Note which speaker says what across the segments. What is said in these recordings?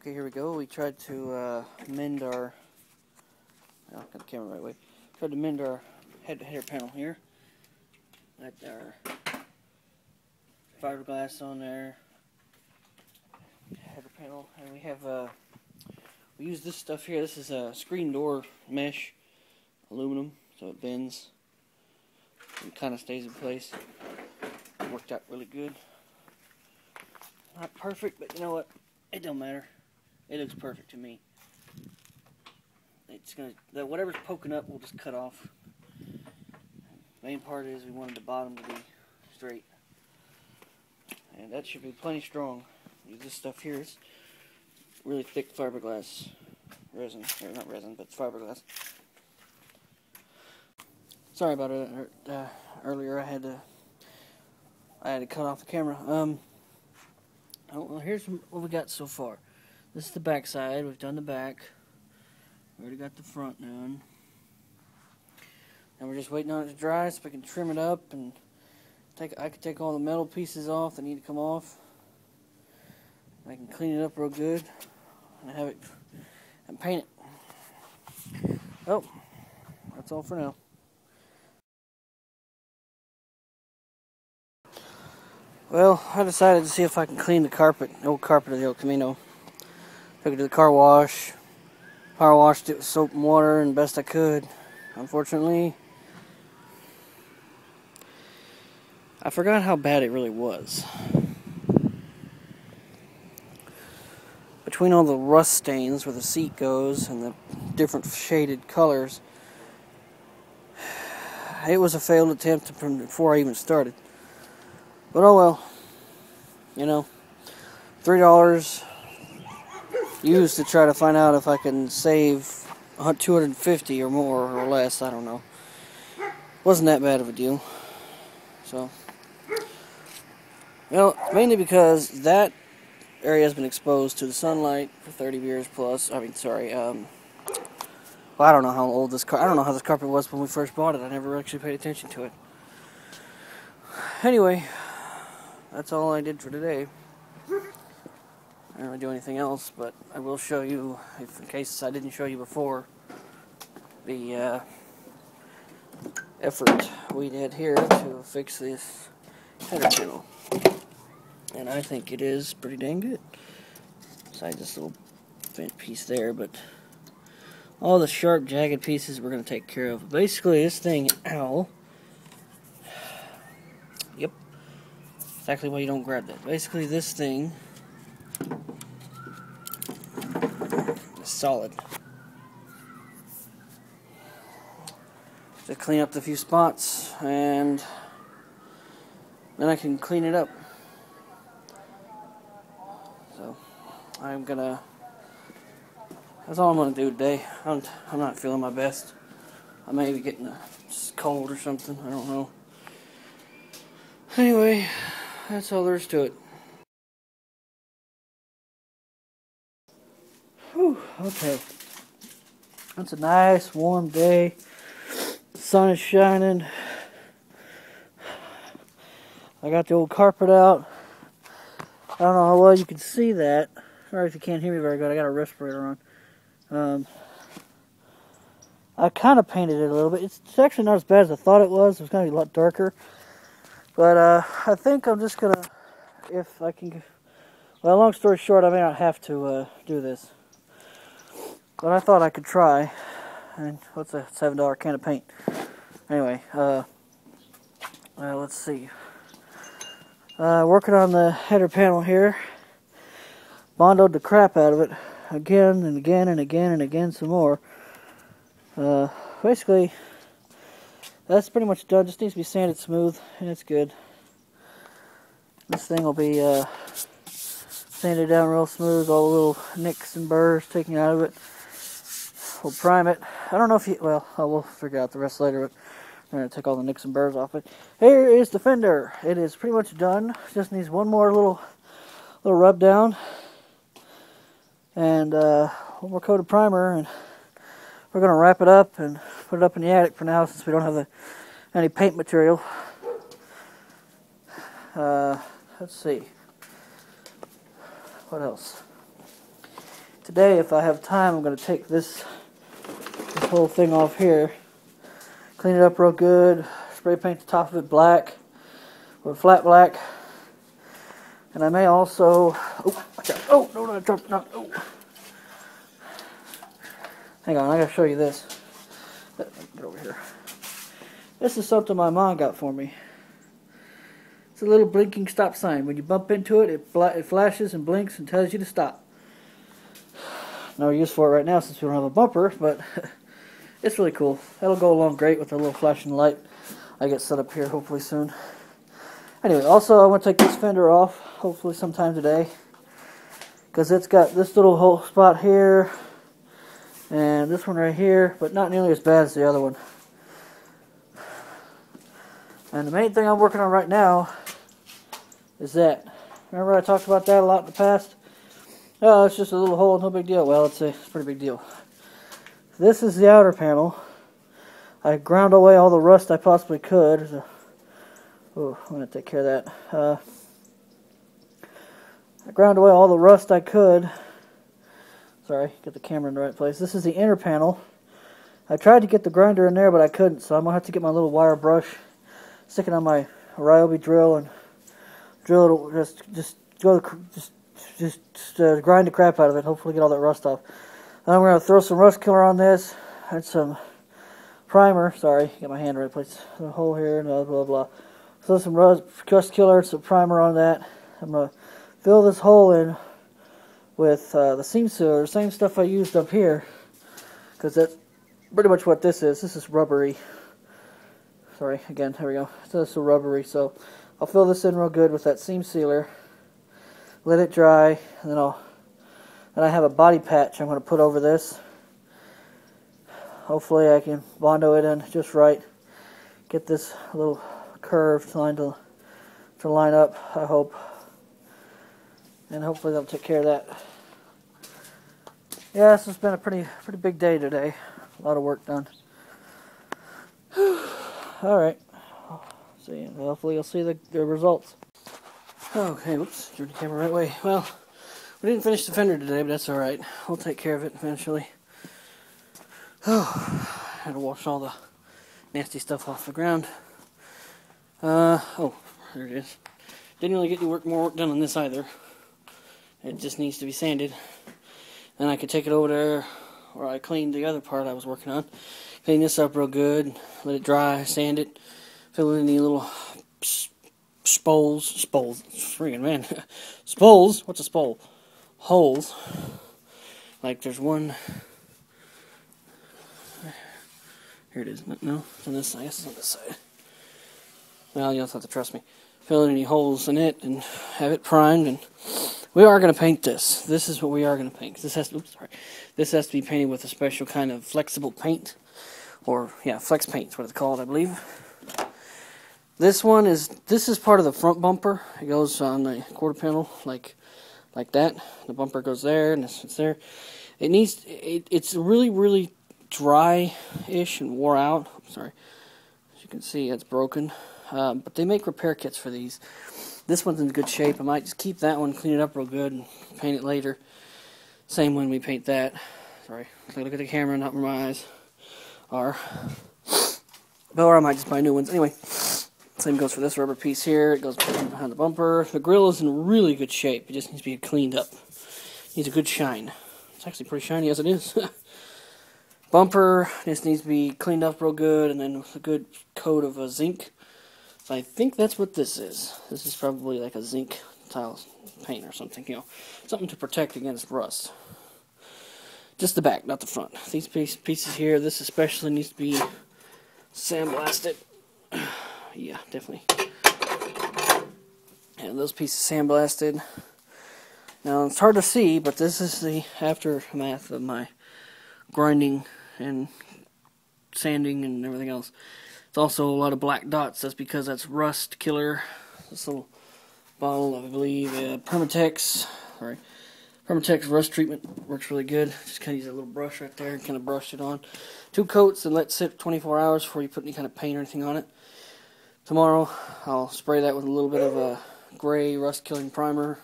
Speaker 1: Okay, here we go. We tried to mend our... I'll get the camera the right way. Tried to mend our header panel here. Got our fiberglass on there. Header panel. And we have... we use this stuff here. This is a screen door mesh. Aluminum, so it bends. And kind of stays in place. It worked out really good. Not perfect, but you know what? It don't matter. It looks perfect to me. It's gonna, whatever's poking up, we'll just cut off. Main part is we wanted the bottom to be straight, and that should be plenty strong. Use this stuff here. It's really thick fiberglass resin, or not resin, but fiberglass. Sorry about it. Earlier I had to cut off the camera. Well, here's what we got so far. This is the back side. We've done the back. We already got the front done. And we're just waiting on it to dry so we can trim it up and I can take all the metal pieces off that need to come off. I can clean it up real good and have it and paint it. Oh, that's all for now. Well, I decided to see if I can clean the carpet, the old carpet of the old Camino. Took it to the car wash. Power washed it with soap and water and best I could. Unfortunately, I forgot how bad it really was. Between all the rust stains where the seat goes and the different shaded colors, it was a failed attempt from before I even started. But oh well, you know, $3 used to try to find out if I can save $250 or more or less, I don't know. Wasn't that bad of a deal. So, well, mainly because that area has been exposed to the sunlight for 30 years plus. I mean, sorry, well, I don't know how old this I don't know how this carpet was when we first bought it. I never actually paid attention to it. Anyway, that's all I did for today. I don't really do anything else, but I will show you, if in case I didn't show you before, the effort we did here to fix this header panel. And I think it is pretty dang good. Besides this little bent piece there, but all the sharp, jagged pieces we're going to take care of. Basically, this thing, ow. Yep. Exactly why you don't grab that. Basically, this thing is solid. Just clean up the few spots, and then I can clean it up. So, that's all I'm gonna do today. I'm not feeling my best. I may be getting a cold or something. I don't know. Anyway, that's all there is to it. Whew, okay. It's a nice warm day. The sun is shining. I got the old carpet out. I don't know how well you can see that, or if you can't hear me very good. I got a respirator on. I kind of painted it a little bit. It's actually not as bad as I thought it was. It was going to be a lot darker. But I think I'm just going to, if I can, well, long story short, I may not have to do this. But I thought I could try. And what's a $7 can of paint? Anyway, let's see. Working on the header panel here. Bondoed the crap out of it. Again and again and again and again some more. Basically, that's pretty much done. Just needs to be sanded smooth, and it's good. This thing will be sanded down real smooth. All the little nicks and burrs taken out of it. We'll prime it. I don't know if you, well, we'll figure out the rest later, but I'm going to take all the nicks and burrs off it. Here is the fender. It is pretty much done. Just needs one more little rub down. And one more coat of primer, and we're going to wrap it up and put it up in the attic for now since we don't have any paint material. Let's see. What else? today, if I have time, I'm going to take this whole thing off here, clean it up real good, spray paint the top of it black, or flat black, and I may also, no, I dropped, no, oh. Hang on, I got to show you this. Get over here. This is something my mom got for me. It's a little blinking stop sign. When you bump into it, it flashes and blinks and tells you to stop. No use for it right now since we don't have a bumper, but it's really cool. That'll go along great with the little flashing light I get set up here hopefully soon. Anyway, also I want to take this fender off hopefully sometime today, because it's got this little hole spot here and this one right here, but not nearly as bad as the other one. And the main thing I'm working on right now is that. Remember I talked about that a lot in the past? Oh, it's just a little hole, no big deal. Well, it's a pretty big deal. This is the outer panel. I ground away all the rust I possibly could. So, oh, I'm going to take care of that. I ground away all the rust I could. Sorry, get the camera in the right place. This is the inner panel. I tried to get the grinder in there, but I couldn't, so I'm going to have to get my little wire brush, stick it on my Ryobi drill, and drill it, just grind the crap out of it, hopefully get all that rust off. And I'm going to throw some rust killer on this, and some primer, sorry, get my hand in the right place, a hole here, and blah, blah, blah. Throw some rust killer, some primer on that. I'm going to fill this hole in with the seam sealer, the same stuff I used up here, because that's pretty much what this is. This is rubbery. Sorry, again, here we go. So this is rubbery, so I'll fill this in real good with that seam sealer, let it dry, and then I have a body patch I'm going to put over this. Hopefully I can Bondo it in just right, get this little curved line to line up, I hope, and hopefully that'll take care of that. Yeah, this has been a pretty big day today. A lot of work done. Alright. See, hopefully you'll see the results. Okay, whoops, drew the camera the right way. Well, we didn't finish the fender today, but that's alright. We'll take care of it eventually. Oh, had to wash all the nasty stuff off the ground. Oh, there it is. Didn't really get more work done on this either. It just needs to be sanded. Then I could take it over there where I cleaned the other part I was working on. Clean this up real good, let it dry, sand it, fill in any little spoles, friggin' man, spoles, what's a spole? Holes, like there's one, here it is, no, it's on this side, I guess it's on this side. Well, you'll have to trust me. Fill in any holes in it and have it primed, and we are going to paint this. This is what we are going to paint. This has to be painted with a special kind of flexible paint, or yeah, flex paint is what it's called, I believe. This is part of the front bumper. It goes on the quarter panel like that. The bumper goes there, and it's there. It's really dry-ish and wore out. Sorry, as you can see, it's broken. But they make repair kits for these. This one's in good shape. I might just keep that one, clean it up real good, and paint it later. Same when we paint that. Sorry, look at the camera, not where my eyes are. Or I might just buy new ones. Anyway, same goes for this rubber piece here. It goes behind the bumper. The grill is in really good shape. It just needs to be cleaned up. It needs a good shine. It's actually pretty shiny as it is. Bumper just needs to be cleaned up real good, and then with a good coat of zinc. So I think that's what this is. This is probably like a zinc tile paint or something, you know, something to protect against rust. Just the back, not the front. These pieces here, this especially needs to be sandblasted. Yeah, definitely. And those pieces sandblasted. Now it's hard to see, but this is the aftermath of my grinding and sanding and everything else. It's also a lot of black dots. That's because that's rust killer. This little bottle of, I believe, Permatex rust treatment works really good. Just kind of use a little brush right there and kind of brush it on. 2 coats and let it sit 24 hours before you put any kind of paint or anything on it. Tomorrow I'll spray that with a little bit of a gray rust killing primer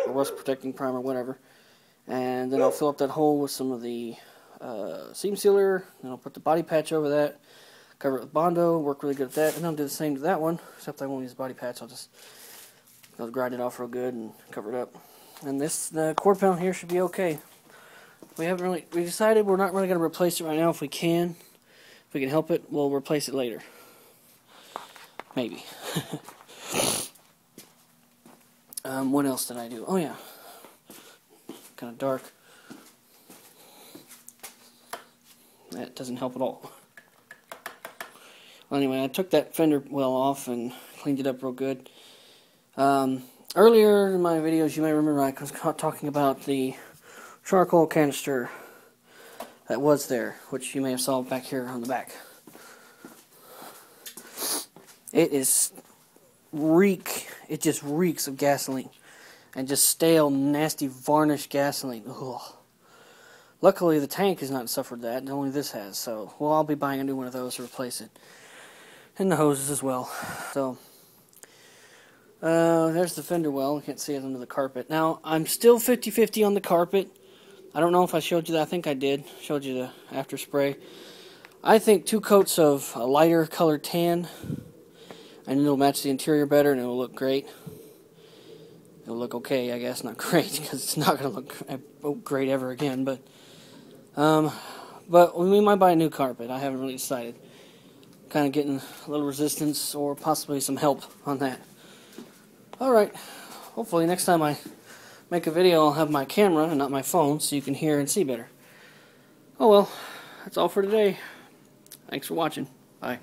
Speaker 1: or rust protecting primer, whatever. And then I'll fill up that hole with some of the seam sealer, and I'll put the body patch over that, cover it with Bondo, work really good at that, and I'll do the same to that one, except I won't use the body patch. I'll grind it off real good and cover it up. And the quarter pound here should be okay. We decided we're not really going to replace it right now. If we can help it, we'll replace it later. Maybe. What else did I do? Oh yeah, kind of dark. That doesn't help at all. Well, anyway, I took that fender well off and cleaned it up real good. Earlier in my videos, you may remember I was talking about the charcoal canister that was there, which you may have saw back here on the back. It just reeks of gasoline, and just stale, nasty, varnished gasoline. Ugh. Luckily, the tank has not suffered that, and only this has, so I'll be buying a new one of those to replace it. And the hoses as well. So, there's the fender well. You can't see it under the carpet. Now, I'm still 50-50 on the carpet. I don't know if I showed you that. I think I did. Showed you the after spray. I think 2 coats of a lighter colored tan, and it'll match the interior better, and it'll look great. It'll look okay, I guess. Not great, because it's not going to look great ever again. But we might buy a new carpet. I haven't really decided. Kind of getting a little resistance or possibly some help on that. Alright, hopefully next time I make a video I'll have my camera and not my phone so you can hear and see better. Oh well, that's all for today. Thanks for watching. Bye.